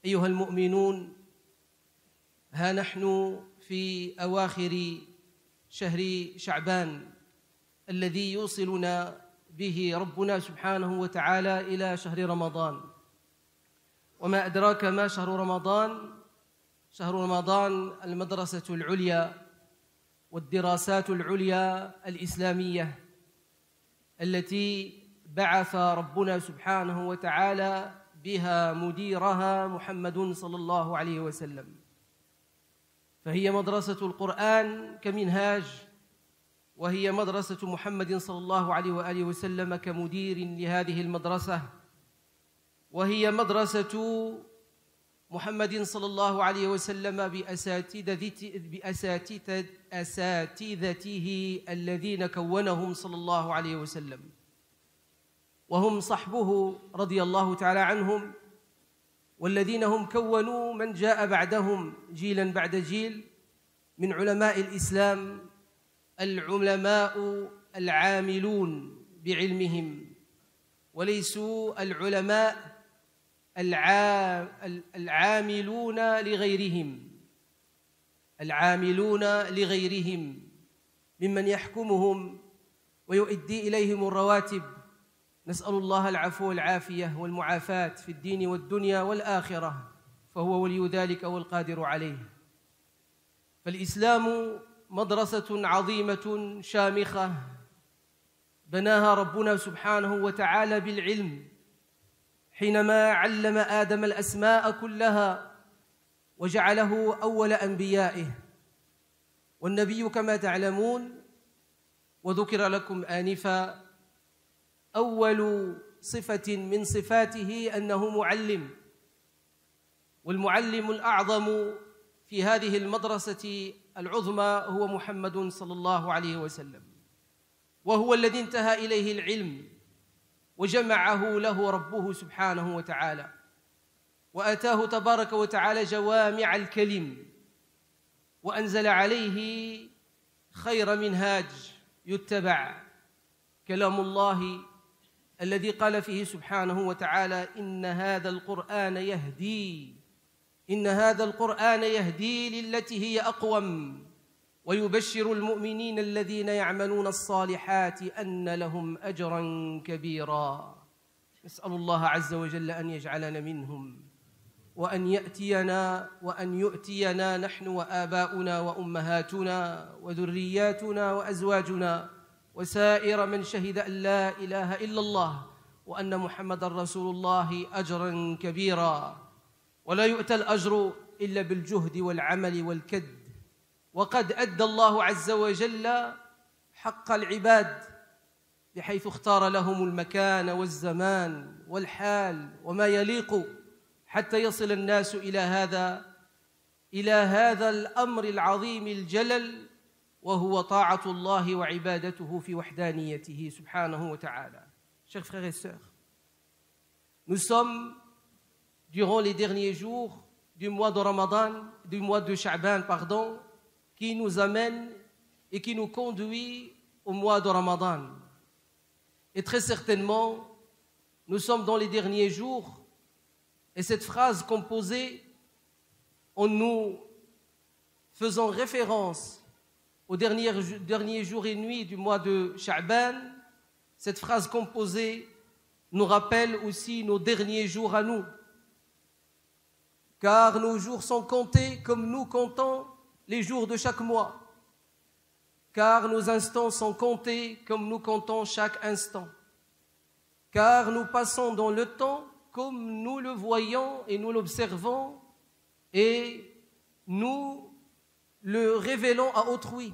أيها المؤمنون، ها نحن في أواخر شهر شعبان الذي يوصلنا به ربنا سبحانه وتعالى إلى شهر رمضان. وما أدراك ما شهر رمضان؟ شهر رمضان المدرسة العليا والدراسات العليا الإسلامية التي بعث ربنا سبحانه وتعالى بها مديرها محمد صلى الله عليه وسلم. فهي مدرسة القرآن كمنهاج، وهي مدرسة محمد صلى الله عليه وآله وسلم كمدير لهذه المدرسة، وهي مدرسة محمد صلى الله عليه وسلم بأساتذته الذين كونهم صلى الله عليه وسلم، وهم صحبه رضي الله تعالى عنهم، والذين هم كونوا من جاء بعدهم جيلا بعد جيل من علماء الإسلام، العلماء العاملون بعلمهم، وليسوا العلماء العاملون لغيرهم ممن يحكمهم ويؤدي إليهم الرواتب. نسأل الله العفو والعافية والمعافاة في الدين والدنيا والآخرة، فهو ولي ذلك والقادر عليه. فالإسلام مدرسة عظيمة شامخة بناها ربنا سبحانه وتعالى بالعلم، حينما علم آدم الأسماء كلها وجعله أول أنبيائه. والنبي كما تعلمون وذكر لكم آنفا أول صفة من صفاته أنه معلم، والمعلم الأعظم في هذه المدرسة العظمى هو محمد صلى الله عليه وسلم، وهو الذي انتهى إليه العلم وجمعه له ربه سبحانه وتعالى، وآتاه تبارك وتعالى جوامع الكلم، وأنزل عليه خير منهاج يتبع، كلام الله الذي قال فيه سبحانه وتعالى: إن هذا القرآن يهدي للتي هي أقوم ويبشر المؤمنين الذين يعملون الصالحات أن لهم أجرا كبيرا. نسأل الله عز وجل أن يجعلنا منهم، وأن يؤتينا نحن وآباؤنا وأمهاتنا وذرياتنا وأزواجنا وسائر من شهد أن لا إله إلا الله وأن محمدًا رسول الله أجرا كبيرا. ولا يؤتى الأجر إلا بالجهد والعمل والكد، وقد أدى الله عز وجل حق العباد بحيث اختار لهم المكان والزمان والحال وما يليق حتى يصل الناس إلى هذا الأمر العظيم الجلل، وهو طاعة الله وعبادته في وحدانيته سبحانه وتعالى. Chers frères et sœurs, nous sommes durant les derniers jours du mois de Ramadan, du mois de Sha'ban, qui nous amène et qui nous conduit au mois de Ramadan. Et très certainement, nous sommes dans les derniers jours, et cette phrase composée en nous faisant référence aux derniers jours et nuits du mois de Sha'ban, cette phrase composée nous rappelle aussi nos derniers jours à nous. Car nos jours sont comptés comme nous comptons les jours de chaque mois. Car nos instants sont comptés comme nous comptons chaque instant. Car nous passons dans le temps comme nous le voyons et nous l'observons et nous le révélons à autrui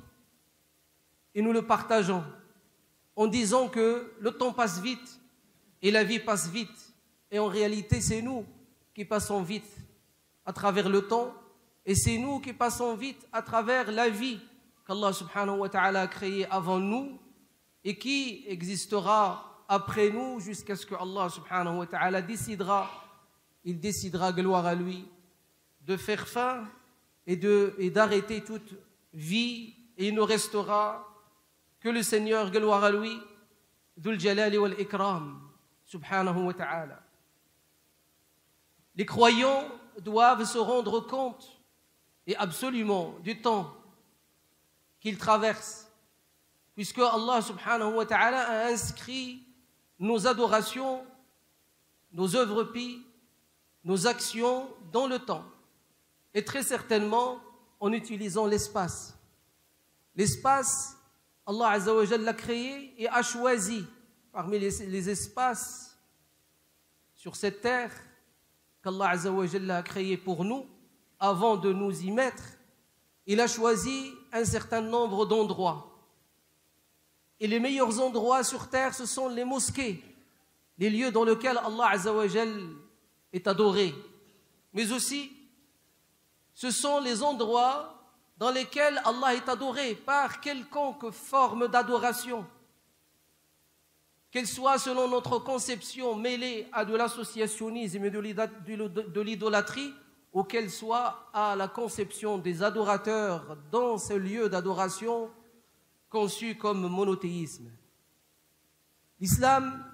et nous le partageons en disant que le temps passe vite et la vie passe vite. Et en réalité, c'est nous qui passons vite à travers le temps et c'est nous qui passons vite à travers la vie qu'Allah subhanahu wa ta'ala a créée avant nous et qui existera après nous jusqu'à ce que Allah subhanahu wa ta'ala décidera, gloire à lui, de faire fin et d'arrêter toute vie, et il ne restera que le Seigneur, gloire à lui, Dhul Jalali wal Ikram, subhanahu wa ta'ala. Les croyants doivent se rendre compte, et absolument, du temps qu'ils traversent, puisque Allah subhanahu wa ta'ala a inscrit nos adorations, nos œuvres pies, nos actions dans le temps, et très certainement en utilisant l'espace. L'espace, Allah Azza wa Jalla l'a créé et a choisi parmi les espaces sur cette terre qu'Allah Azza wa Jalla a créé pour nous, avant de nous y mettre, il a choisi un certain nombre d'endroits. Et les meilleurs endroits sur terre, ce sont les mosquées, les lieux dans lesquels Allah Azza wa Jalla est adoré. Mais aussi, ce sont les endroits dans lesquels Allah est adoré par quelconque forme d'adoration, qu'elle soit selon notre conception mêlée à de l'associationnisme et de l'idolâtrie, ou qu'elle soit à la conception des adorateurs dans ce lieu d'adoration conçu comme monothéisme. L'islam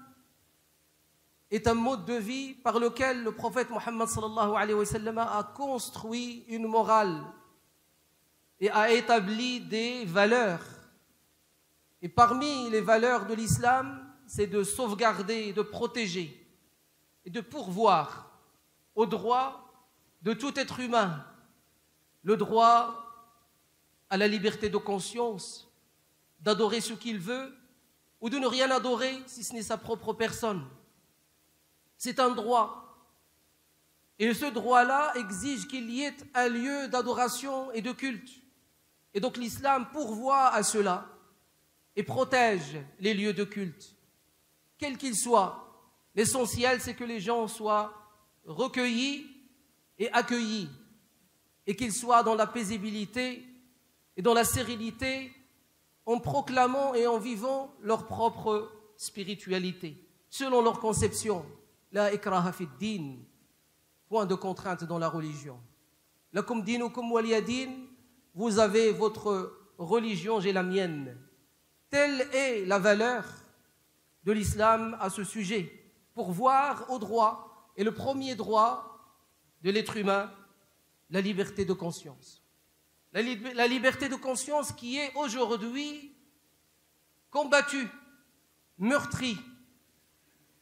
est un mode de vie par lequel le prophète Mohammed sallallahu alayhi wa sallam a construit une morale et a établi des valeurs. Et parmi les valeurs de l'islam, c'est de sauvegarder et de protéger et de pourvoir au droit de tout être humain, le droit à la liberté de conscience, d'adorer ce qu'il veut ou de ne rien adorer si ce n'est sa propre personne. C'est un droit. Et ce droit-là exige qu'il y ait un lieu d'adoration et de culte. Et donc l'islam pourvoit à cela et protège les lieux de culte, quels qu'ils soient. L'essentiel, c'est que les gens soient recueillis et accueillis, et qu'ils soient dans la paisibilité et dans la sérénité, en proclamant et en vivant leur propre spiritualité, selon leur conception. La ikraha fid din, point de contrainte dans la religion. Lakum dinukum waliya din, vous avez votre religion, j'ai la mienne. Telle est la valeur de l'islam à ce sujet, pour voir au droit, et le premier droit de l'être humain, la liberté de conscience. La liberté de conscience qui est aujourd'hui combattue, meurtrie,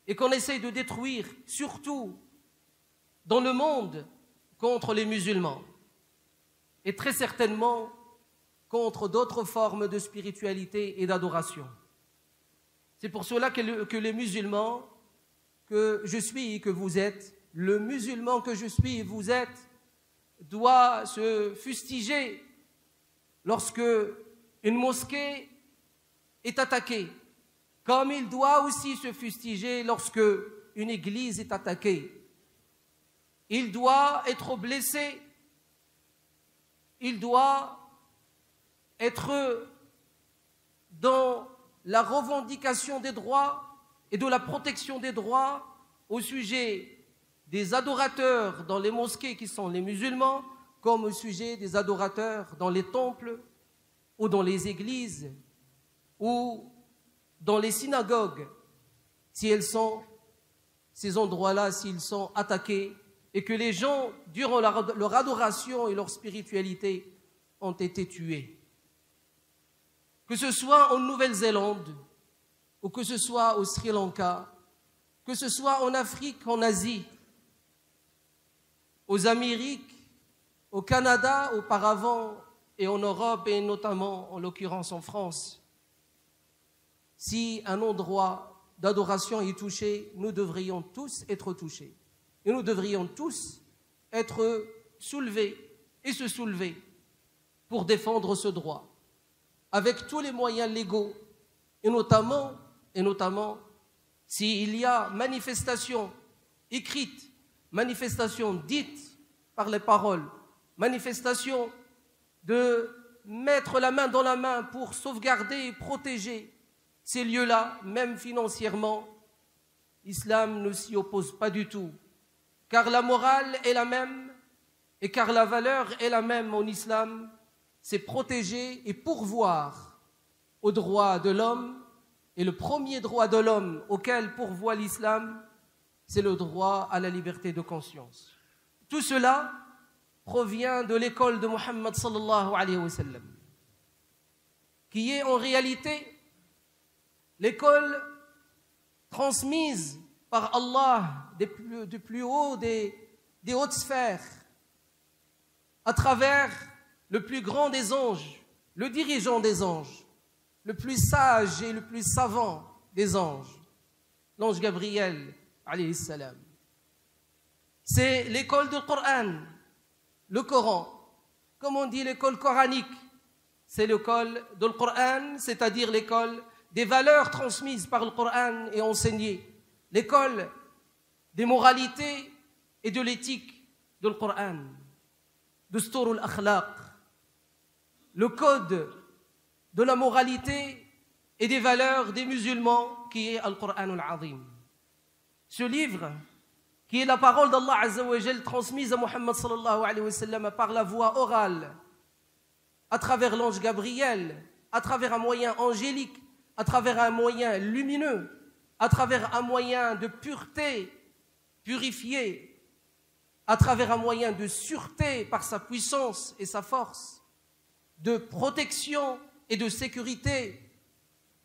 et qu'on essaye de détruire, surtout dans le monde, contre les musulmans, et très certainement contre d'autres formes de spiritualité et d'adoration. C'est pour cela que les musulmans, que je suis et que vous êtes, le musulman que je suis et vous êtes, doit se fustiger lorsque une mosquée est attaquée, comme il doit aussi se fustiger lorsque une église est attaquée. Il doit être blessé, il doit être dans la revendication des droits et de la protection des droits au sujet des adorateurs dans les mosquées qui sont les musulmans, comme au sujet des adorateurs dans les temples ou dans les églises ou dans les synagogues, si elles sont, ces endroits-là, s'ils sont attaqués et que les gens, durant leur adoration et leur spiritualité, ont été tués. Que ce soit en Nouvelle-Zélande ou que ce soit au Sri Lanka, que ce soit en Afrique, en Asie, aux Amériques, au Canada auparavant et en Europe et notamment en l'occurrence en France. Si un endroit d'adoration est touché, nous devrions tous être touchés. Et nous devrions tous être soulevés et se soulever pour défendre ce droit, avec tous les moyens légaux, et notamment s'il y a manifestation écrite, manifestation dite par les paroles, manifestation de mettre la main dans la main pour sauvegarder et protéger ces lieux-là, même financièrement, l'islam ne s'y oppose pas du tout, car la morale est la même et car la valeur est la même en islam, c'est protéger et pourvoir aux droits de l'homme Et le premier droit de l'homme auquel pourvoit l'islam, c'est le droit à la liberté de conscience. Tout cela provient de l'école de Muhammad sallallahu alayhi wa sallam, qui est en réalité l'école transmise par Allah du plus haut des hautes sphères, à travers le plus grand des anges, le dirigeant des anges, le plus sage et le plus savant des anges, l'ange Gabriel, alayhi salam. C'est l'école du Coran, le Coran. Comme on dit l'école coranique, c'est l'école du Coran, c'est-à-dire l'école des valeurs transmises par le Coran et enseignées, l'école des moralités et de l'éthique du Coran, Dustur al-Akhlaq, le code de la moralité et des valeurs des musulmans qui est Al-Qur'an al-Azim. Ce livre, qui est la parole d'Allah Azza wa Jal transmise à Muhammad sallallahu alayhi wa sallam par la voix orale, à travers l'ange Gabriel, à travers un moyen angélique, à travers un moyen lumineux, à travers un moyen de pureté, purifié, à travers un moyen de sûreté par sa puissance et sa force, de protection et de sécurité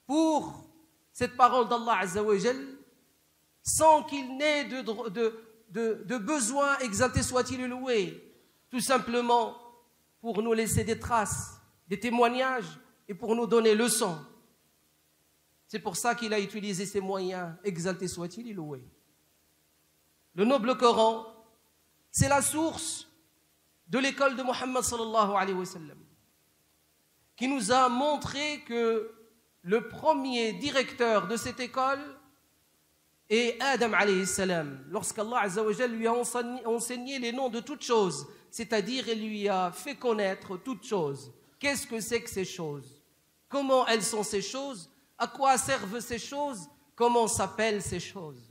pour cette parole d'Allah Azza wa Jal, sans qu'il n'ait de besoin, exalté soit-il et loué, tout simplement pour nous laisser des traces, des témoignages et pour nous donner leçon. C'est pour ça qu'il a utilisé ces moyens, exalté soit-il et loué. Le noble Coran, c'est la source de l'école de Muhammad sallallahu alayhi wa sallam, qui nous a montré que le premier directeur de cette école est Adam alayhi salam. Lorsqu'Allah Azza wa Jal lui a enseigné les noms de toutes choses, c'est-à-dire il lui a fait connaître toutes choses. Qu'est-ce que c'est que ces choses? Comment elles sont ces choses? À quoi servent ces choses? Comment s'appellent ces choses?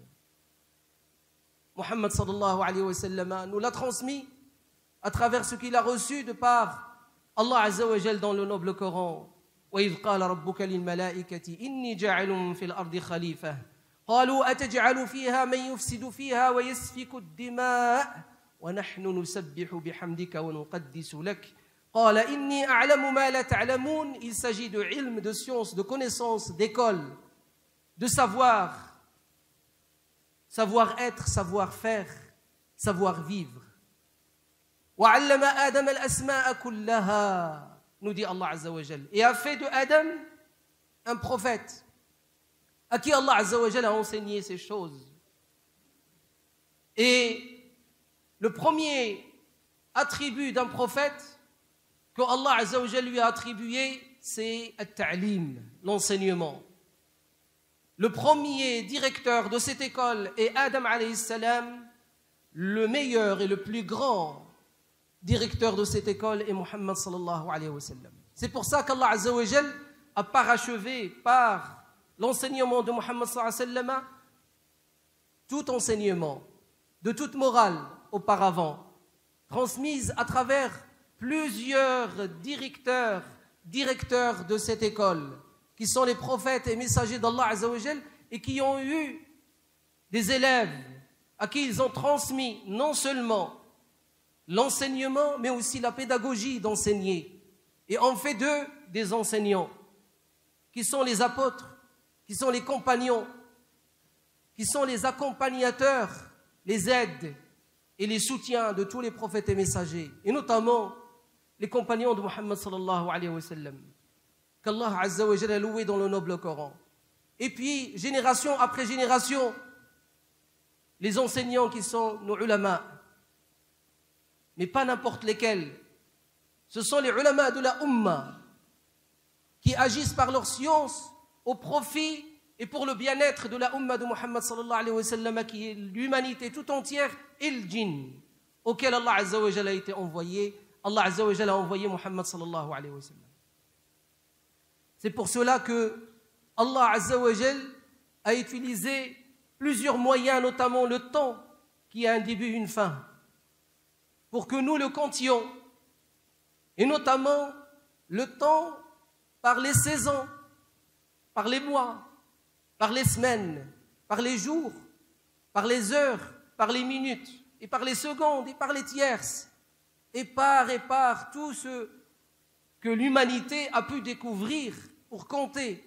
Muhammad sallallahu alayhi wa sallam nous l'a transmis à travers ce qu'il a reçu de par Allah Azza wa Jal dans le noble Coran. وَإِذْ قَالَ رَبُّكَ لِلْمَلَائِكَةِ إِنِّي جَاعِلٌ فِي الْأَرْضِ خَلِيفَةً قَالُوا أَتَجْعَلُ فِيهَا مَنْ يُفْسِدُ فِيهَا وَيَسْفِكُ الدِّمَاءَ وَنَحْنُ نُسَبِّحُ بِحَمْدِكَ وَنُقَدِّسُ لَكَ قَالَ إِنِّي أَعْلَمُ مَا لَا تَعْلَمُونَ. Il s'agit de ilm, de science, de connaissance, d'école, de savoir, savoir-être, savoir-faire, savoir-vivre. وَعَلَّمَ آدَمَ الْأَسْمَاءَ كُلَّهَا, nous dit Allah Azza wa Jal, et a fait de Adam un prophète à qui Allah Azza wa Jal a enseigné ces choses. Et le premier attribut d'un prophète que Allah Azza wa Jal lui a attribué, c'est at-ta'lim, l'enseignement. Le premier directeur de cette école est Adam alayhi salam. Le meilleur et le plus grand directeur de cette école est Muhammad sallallahu alayhi wa sallam. C'est pour ça qu'Allah Azza wa Jal a parachevé par l'enseignement de Muhammad sallallahu alayhi wa sallam tout enseignement, de toute morale auparavant, transmise à travers plusieurs directeurs de cette école, qui sont les prophètes et messagers d'Allah Azza wa Jal, et qui ont eu des élèves à qui ils ont transmis non seulement l'enseignement, mais aussi la pédagogie d'enseigner. Et on fait d'eux des enseignants, qui sont les apôtres, qui sont les compagnons, qui sont les accompagnateurs, les aides et les soutiens de tous les prophètes et messagers, et notamment les compagnons de Muhammad sallallahu alayhi wa sallam, qu'Allah Azza wa Jalla a loué dans le noble Coran. Et puis, génération après génération, les enseignants qui sont nos ulama, mais pas n'importe lesquels. Ce sont les ulama de la Ummah qui agissent par leur science au profit et pour le bien-être de la Ummah de Muhammad sallallahu alayhi wa sallam, qui est l'humanité tout entière, et le djinn, auquel Allah Azza wa Jalla a été envoyé. Allah Azza wa Jalla a envoyé Muhammad sallallahu alayhi wa sallam. C'est pour cela que Allah Azza wa Jalla a utilisé plusieurs moyens, notamment le temps qui a un début et une fin, pour que nous le comptions, et notamment le temps par les saisons, par les mois, par les semaines, par les jours, par les heures, par les minutes, et par les secondes, et par les tierces, et par tout ce que l'humanité a pu découvrir pour compter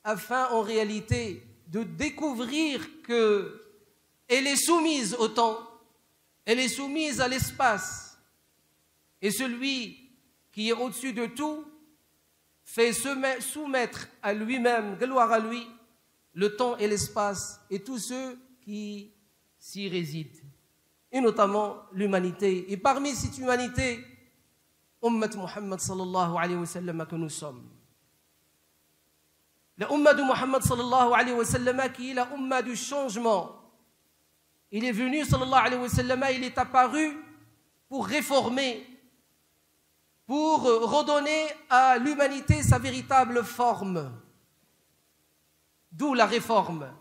afin en réalité de découvrir qu'elle est soumise au temps, elle est soumise à l'espace, et celui qui est au-dessus de tout fait soumettre à lui-même, gloire à lui, le temps et l'espace et tous ceux qui s'y résident, et notamment l'humanité. Et parmi cette humanité, Ummat Muhammad sallallahu alayhi wa sallam que nous sommes. La Umma de Muhammad sallallahu alayhi wa sallam qui est la Umma du changement. Il est venu sallallahu alayhi wa sallam, il est apparu pour réformer, pour redonner à l'humanité sa véritable forme. D'où la réforme.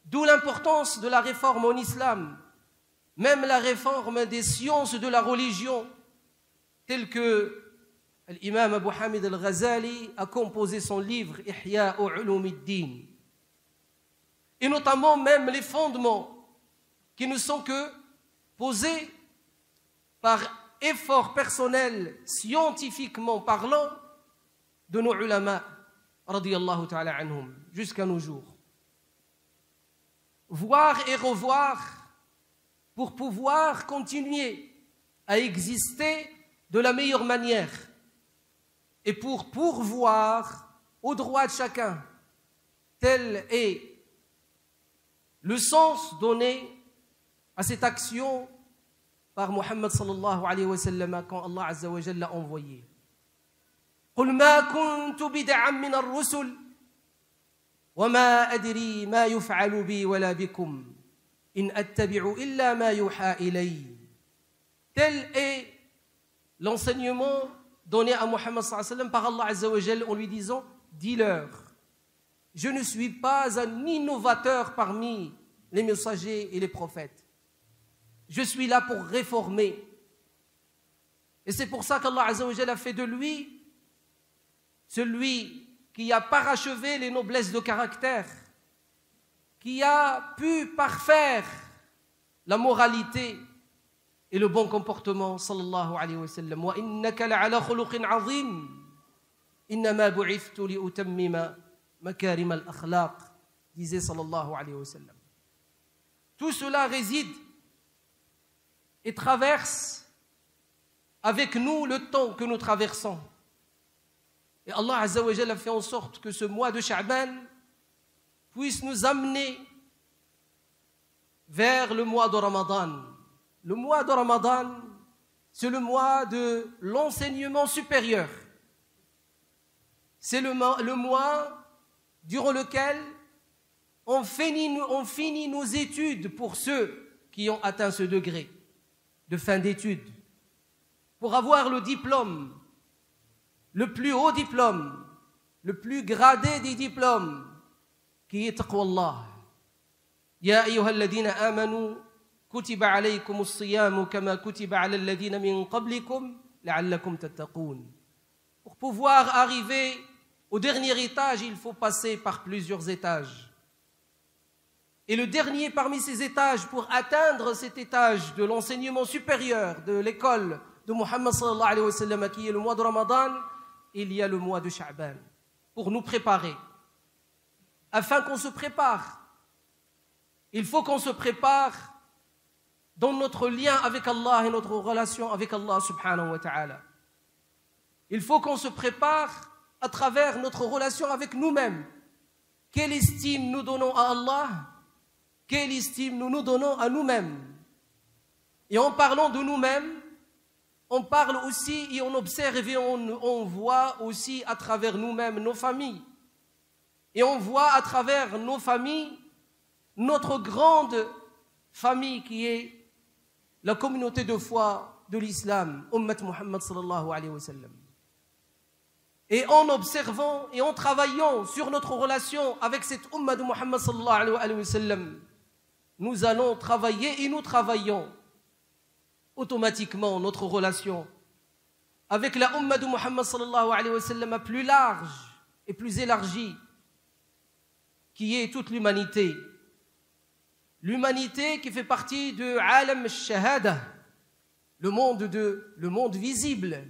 D'où l'importance de la réforme en islam. Même la réforme des sciences de la religion, telle que l'imam Abu Hamid al-Ghazali a composé son livre Ihya Ulumuddin. Et notamment même les fondements qui ne sont que posés par effort personnel, scientifiquement parlant, de nos ulama, radiyallahu ta'ala anhum, jusqu'à nos jours. Voir et revoir pour pouvoir continuer à exister de la meilleure manière et pour pourvoir aux droits de chacun. Tel est le sens donné à cette action par Muhammad sallallahu alayhi wa sallam quand Allah azza wa jalla l'a envoyé. قل ما كنت بدعا من الرسل وما أدري ما يفعل بي ولا بكم إن أتبع إلا ما يوحى إلي. Tel est l'enseignement donné à Muhammad sallallahu alayhi wa sallam par Allah azza wa jalla en lui disant: dis-leur, je ne suis pas un innovateur parmi les messagers et les prophètes. Je suis là pour réformer. Et c'est pour ça qu'Allah azza wa jalla a fait de lui celui qui a parachevé les noblesses de caractère, qui a pu parfaire la moralité et le bon comportement, sallallahu alayhi wa sallam. Wa innaka la'ala khuluqin 'azim. Innama bu'ithtu li utammima makarim al-akhlaq, disait sallallahu alayhi wa sallam. Tout cela réside et traverse avec nous le temps que nous traversons. Et Allah Azza wa Jalla fait en sorte que ce mois de Sha'ban puisse nous amener vers le mois de Ramadan. Le mois de Ramadan, c'est le mois de l'enseignement supérieur. C'est le mois durant lequel on finit nos études pour ceux qui ont atteint ce degré de fin d'études, pour avoir le diplôme, le plus haut diplôme, le plus gradé des diplômes, qui est taqwa Allah. Ya ayyuha alladhina amanu kutiba alaykum as-siyam kama kutiba ala alladhina min qablikum la'allakum tattaqun. Pour pouvoir arriver au dernier étage, il faut passer par plusieurs étages. Et le dernier parmi ces étages, pour atteindre cet étage de l'enseignement supérieur de l'école de Muhammad sallallahu alayhi wa sallam, qui est le mois de Ramadan, il y a le mois de Sha'ban, pour nous préparer. Afin qu'on se prépare, il faut qu'on se prépare dans notre lien avec Allah et notre relation avec Allah subhanahu wa ta'ala. Il faut qu'on se prépare à travers notre relation avec nous-mêmes. Quelle estime nous donnons à Allah? Quelle estime nous donnons à nous-mêmes? Et en parlant de nous-mêmes, on parle aussi et on observe et on voit aussi à travers nous-mêmes nos familles. Et on voit à travers nos familles notre grande famille qui est la communauté de foi de l'islam, Ummat Muhammad sallallahu alayhi wa sallam. Et en observant et en travaillant sur notre relation avec cette Umma de Muhammad sallallahu alayhi wa sallam, nous allons travailler et nous travaillons automatiquement notre relation avec la Umma de Muhammad sallallahu alayhi wa sallam plus large et plus élargie, qui est toute l'humanité. L'humanité qui fait partie de Alam al-Shahada, le monde visible,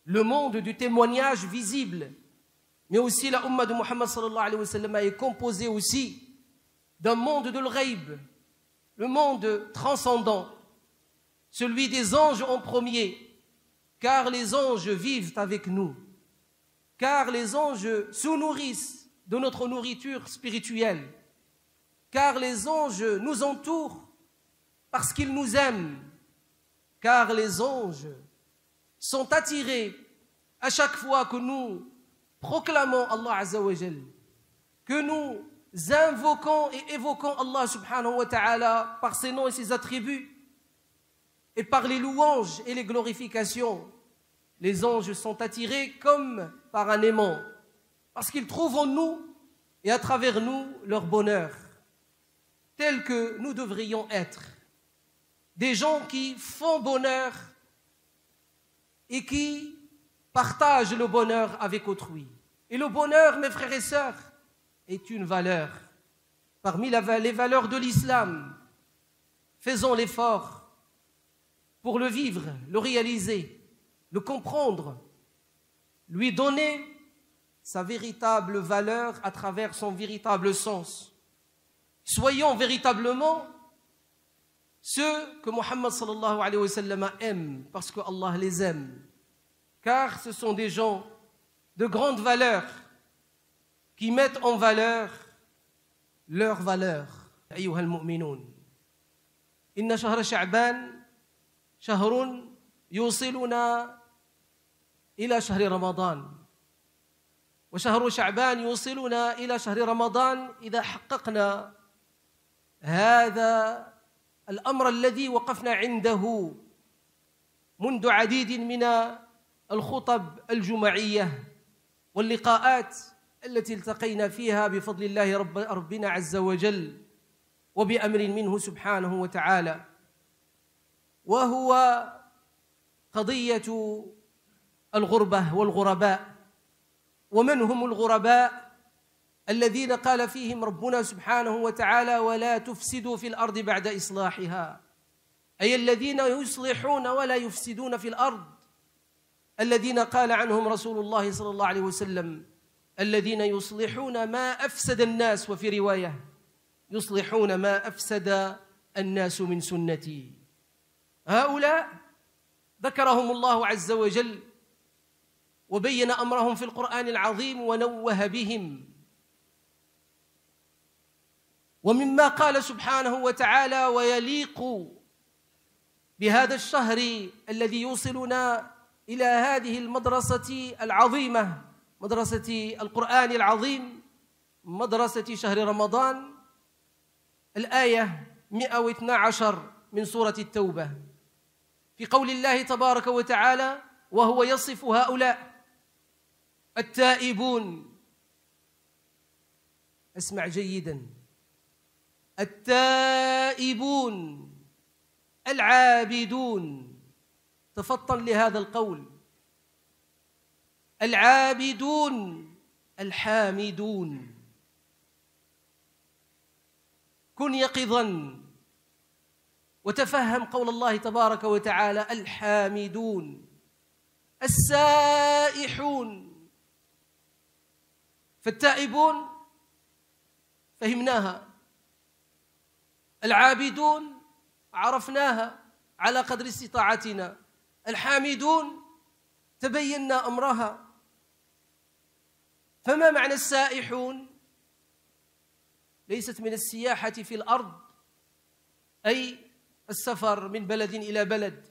le monde du témoignage visible. Mais aussi la Ummah de Muhammad sallallahu alayhi wa sallam est composée aussi d'un monde de l'Ghaib, le monde transcendant, celui des anges en premier, car les anges vivent avec nous, car les anges se nourrissent de notre nourriture spirituelle, car les anges nous entourent parce qu'ils nous aiment, car les anges sont attirés à chaque fois que nous proclamons Allah Azza wa Jal, que nous invoquons et évoquons Allah subhanahu wa ta'ala par ses noms et ses attributs et par les louanges et les glorifications. Les anges sont attirés comme par un aimant parce qu'ils trouvent en nous et à travers nous leur bonheur, tel que nous devrions être. Des gens qui font bonheur et qui partagent le bonheur avec autrui. Et le bonheur, mes frères et sœurs, est une valeur. Parmi les valeurs de l'islam, faisons l'effort pour le vivre, le réaliser, le comprendre, lui donner sa véritable valeur à travers son véritable sens. Soyons véritablement ceux que Muhammad sallallahu alayhi wa sallam aime, parce que Allah les aime. Car ce sont des gens de grande valeur qui mettent en valeur leur valeur. أيها المؤمنون إن شهر شعبان شهر يوصلنا إلى شهر رمضان وشهر شعبان يوصلنا إلى شهر رمضان إذا حققنا هذا الأمر الذي وقفنا عنده منذ عديد من الخطب الجمعية واللقاءات التي التقينا فيها بفضل الله ربنا عز وجل وبأمر منه سبحانه وتعالى، وهو قضية الغربة والغرباء. ومن هم الغرباء؟ الذين قال فيهم ربنا سبحانه وتعالى ولا تفسدوا في الأرض بعد إصلاحها، أي الذين يصلحون ولا يفسدون في الأرض، الذين قال عنهم رسول الله صلى الله عليه وسلم الذين يصلحون ما أفسد الناس، وفي رواية يصلحون ما أفسد الناس من سنتي. هؤلاء ذكرهم الله عز وجل وبين أمرهم في القرآن العظيم ونوه بهم. ومما قال سبحانه وتعالى ويليق بهذا الشهر الذي يوصلنا إلى هذه المدرسة العظيمة، مدرسة القرآن العظيم، مدرسة شهر رمضان، الآية 112 من سورة التوبة، في قول الله تبارك وتعالى وهو يصف هؤلاء التائبون. اسمع جيدا، التائبون العابدون، تفطن لهذا القول، العابدون الحامدون. كن يقظا وتفهم قول الله تبارك وتعالى الحامدون، السائحون. فالتائبون فهمناها، العابدون عرفناها على قدر استطاعتنا، الحامدون تبينا أمرها. فما معنى السائحون؟ ليست من السياحة في الأرض، أي السفر من بلد إلى بلد،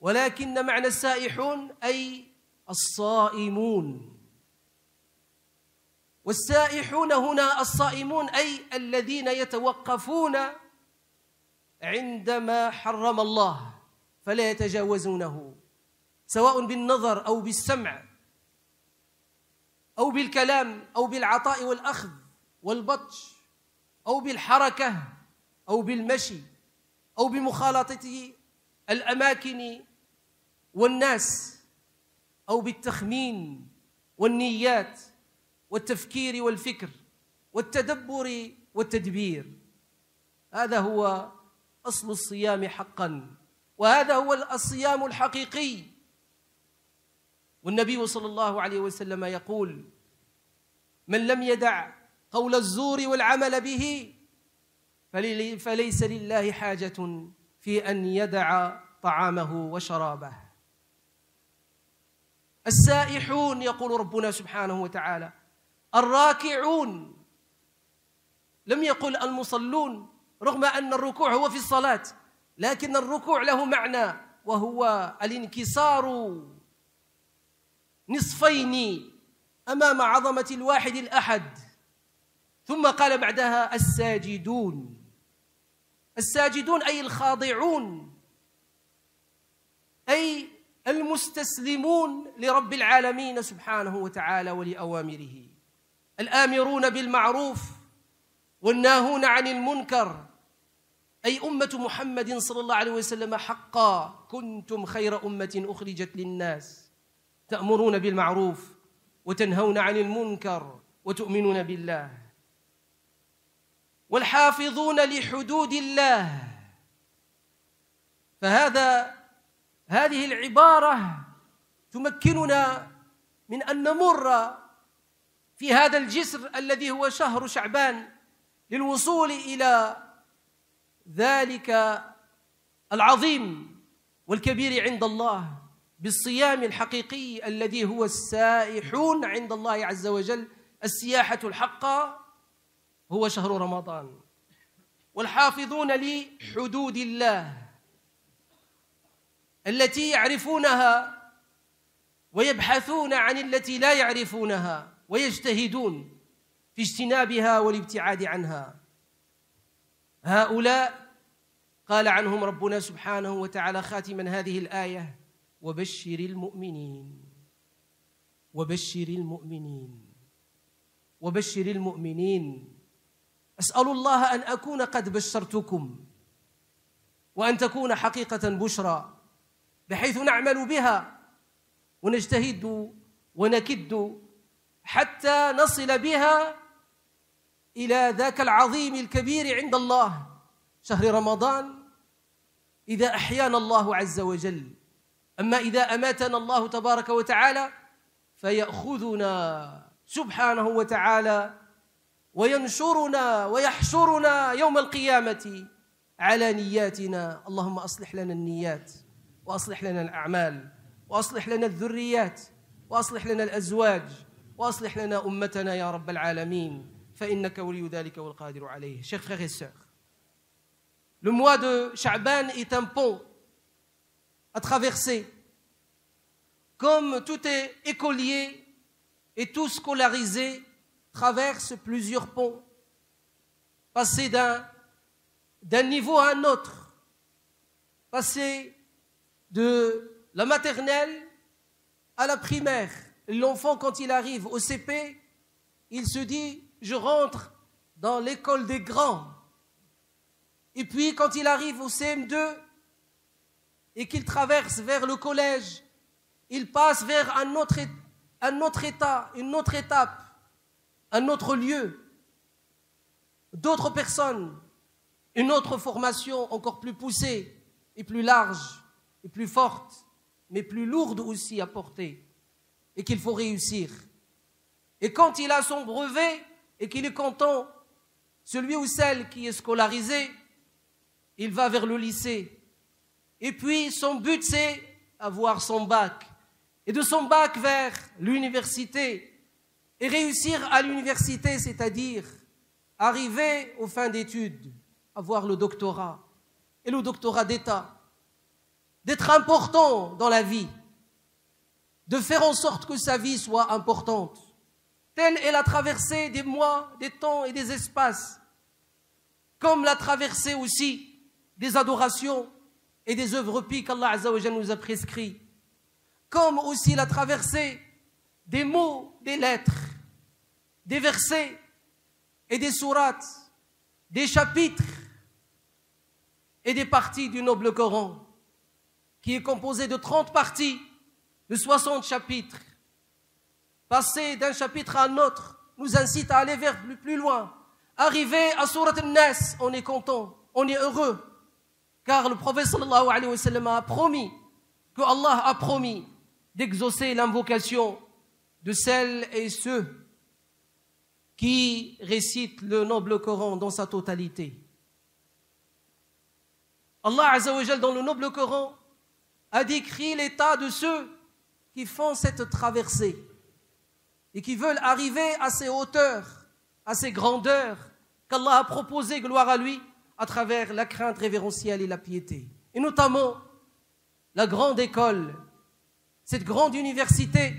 ولكن معنى السائحون أي الصائمون. والسائحون هنا الصائمون، أي الذين يتوقفون عندما حرم الله فلا يتجاوزونه، سواء بالنظر أو بالسمع أو بالكلام أو بالعطاء والأخذ والبطش أو بالحركة أو بالمشي أو بمخالطة الأماكن والناس أو بالتخمين والنيات والتفكير والفكر والتدبر والتدبير. هذا هو أصل الصيام حقا، وهذا هو الصيام الحقيقي. والنبي صلى الله عليه وسلم يقول: من لم يدع قول الزور والعمل به فليس لله حاجة في أن يدع طعامه وشرابه. السائحون يقول ربنا سبحانه وتعالى، الراكعون، لم يقل المصلون، رغم أن الركوع هو في الصلاة، لكن الركوع له معنى، وهو الانكسار نصفين أمام عظمة الواحد الأحد. ثم قال بعدها الساجدون. الساجدون أي الخاضعون، أي المستسلمون لرب العالمين سبحانه وتعالى ولأوامره، الآمرون بالمعروف والناهون عن المنكر، أي أمة محمد صلى الله عليه وسلم حقا: كنتم خير أمة أخرجت للناس تأمرون بالمعروف وتنهون عن المنكر وتؤمنون بالله. والحافظون لحدود الله. هذه العبارة تمكننا من أن نمر في هذا الجسر الذي هو شهر شعبان للوصول إلى ذلك العظيم والكبير عند الله بالصيام الحقيقي الذي هو السائحون عند الله عز وجل. السياحة الحقة هو شهر رمضان. والحافظون لحدود الله التي يعرفونها ويبحثون عن التي لا يعرفونها ويجتهدون في اجتنابها والابتعاد عنها. هؤلاء قال عنهم ربنا سبحانه وتعالى خاتما هذه الآية: وبشر المؤمنين. وبشر المؤمنين. وبشر المؤمنين. أسأل الله أن أكون قد بشرتكم، وأن تكون حقيقة بشرى بحيث نعمل بها ونجتهد ونكد حتى نصل بها إلى ذاك العظيم الكبير عند الله، شهر رمضان، إذا أحيانا الله عز وجل. أما إذا أماتنا الله تبارك وتعالى فيأخذنا سبحانه وتعالى وينشرنا ويحشرنا يوم القيامة على نياتنا. اللهم أصلح لنا النيات، وأصلح لنا الأعمال، وأصلح لنا الذريات، وأصلح لنا الأزواج، وأصلح لنا أمتنا يا رب العالمين، فإنك ولي ذلك والقادر عليه. Chers frères et sœurs, le mois de Sha'ban est un pont à traverser. Comme tout est écolier et tout scolarisé traverse plusieurs ponts, passer d'un niveau à un autre, passer de la maternelle à la primaire. L'enfant, quand il arrive au CP, il se dit « je rentre dans l'école des grands ». Et puis quand il arrive au CM2 et qu'il traverse vers le collège, il passe vers un autre état, une autre étape, un autre lieu, d'autres personnes, une autre formation encore plus poussée et plus large et plus forte, mais plus lourde aussi à porter, et qu'il faut réussir. Et quand il a son brevet et qu'il est content, celui ou celle qui est scolarisé, il va vers le lycée. Et puis son but, c'est avoir son bac. Et de son bac vers l'université. Et réussir à l'université, c'est-à-dire arriver aux fins d'études, avoir le doctorat. Et le doctorat d'État. D'être important dans la vie. De faire en sorte que sa vie soit importante. Telle est la traversée des mois, des temps et des espaces. Comme la traversée aussi des adorations et des œuvres pies qu'Allah Azza wa Jalla nous a prescrits. Comme aussi la traversée des mots, des lettres, des versets et des sourates, des chapitres et des parties du noble Coran, qui est composé de 30 parties, de 60 chapitres. passer d'un chapitre à un autre, nous incite à aller vers plus loin. Arriver à Surat An-Nas, on est content, on est heureux. Car le prophète sallallahu alayhi wa sallam a promis, que Allah a promis d'exaucer l'invocation de celles et ceux qui récitent le noble Coran dans sa totalité. Allah Azza wa Jal, dans le noble Coran, a décrit l'état de ceux qui font cette traversée et qui veulent arriver à ces hauteurs, à ces grandeurs qu'Allah a proposées, gloire à lui, à travers la crainte révérentielle et la piété. Et notamment la grande école, cette grande université,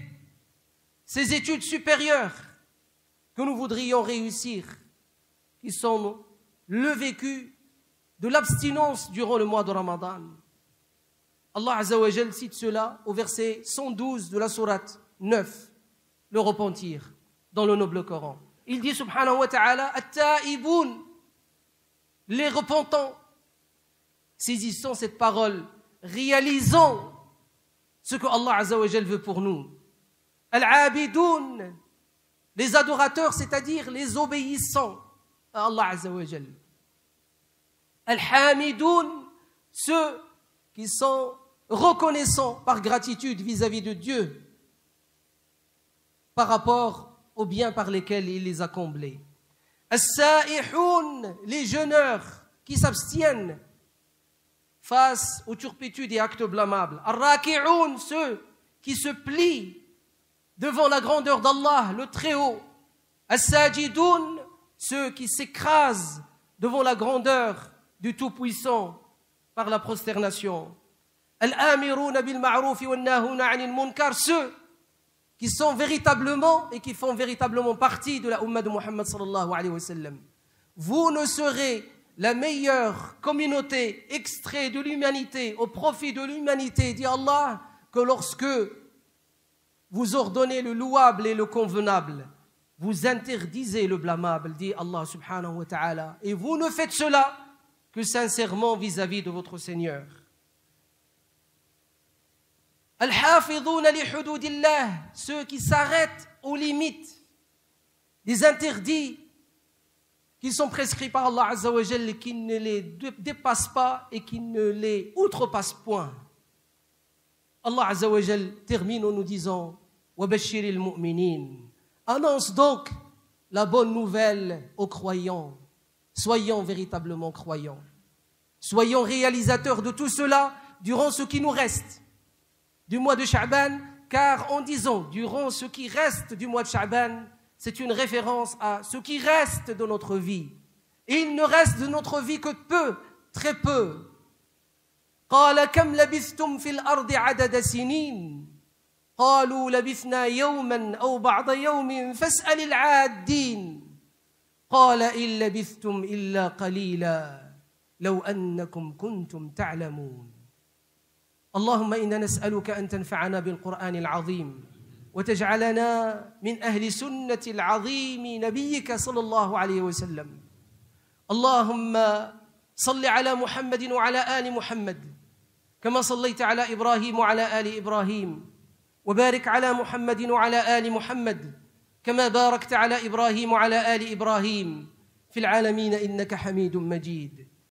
ces études supérieures que nous voudrions réussir, qui sont le vécu de l'abstinence durant le mois de Ramadan. Allah Azza wa Jal cite cela au verset 112 de la sourate 9, le repentir, dans le noble Coran. Il dit subhanahu wa ta'ala, at-ta'ibun, les repentants. Saisissons cette parole, réalisons ce que Allah Azza wa Jal veut pour nous. Al-abidun, les adorateurs, c'est-à-dire les obéissants à Allah Azza wa Jal. Al-hamidun, ceux qui sont reconnaissants par gratitude vis-à-vis de Dieu par rapport aux biens par lesquels il les a comblés. As-sa'ihoun, les jeûneurs qui s'abstiennent face aux turpitudes et actes blâmables. Ar-raki'oun, ceux qui se plient devant la grandeur d'Allah, le Très-Haut. As-sajidoun, ceux qui s'écrasent devant la grandeur du Tout-Puissant par la prosternation. Al-amirouna bil-ma'roufi wal-nahouna 'anil munkar, ceux qui sont véritablement et qui font véritablement partie de la Ummah de Muhammad sallallahu alayhi wa sallam. Vous ne serez la meilleure communauté extrait de l'humanité, au profit de l'humanité, dit Allah, que lorsque vous ordonnez le louable et le convenable, vous interdisez le blâmable, dit Allah subhanahu wa ta'ala, et vous ne faites cela que sincèrement vis-à-vis de votre Seigneur. Al-hafidhouna li hududillah, ceux qui s'arrêtent aux limites des interdits qui sont prescrits par Allah Azza wa Jal et qui ne les dépassent pas et qui ne les outrepassent point. Allah Azza wa Jal termine en nous disant wa bashiril mu'minin, annonce donc la bonne nouvelle aux croyants. Soyons véritablement croyants. Soyons réalisateurs de tout cela durant ce qui nous reste du mois de Sha'ban, car en disant durant ce qui reste du mois de Sha'ban, c'est une référence à ce qui reste de notre vie. Et il ne reste de notre vie que peu, très peu. قال كم لبثتم في الأرض عدد سنين قالوا لبثنا يوما أو بعض يوم فاسأل العادين قال إن لبثتم إلا قليلا لو أنكم كنتم تعلمون. اللهم إنا نسألك أن تنفعنا بالقرآن العظيم وتجعلنا من أهل سنة العظيم نبيك صلى الله عليه وسلم. اللهم صل على محمد وعلى آل محمد كما صليت على إبراهيم وعلى آل إبراهيم وبارك على محمد وعلى آل محمد كما باركت على إبراهيم وعلى آل إبراهيم في العالمين إنك حميد مجيد.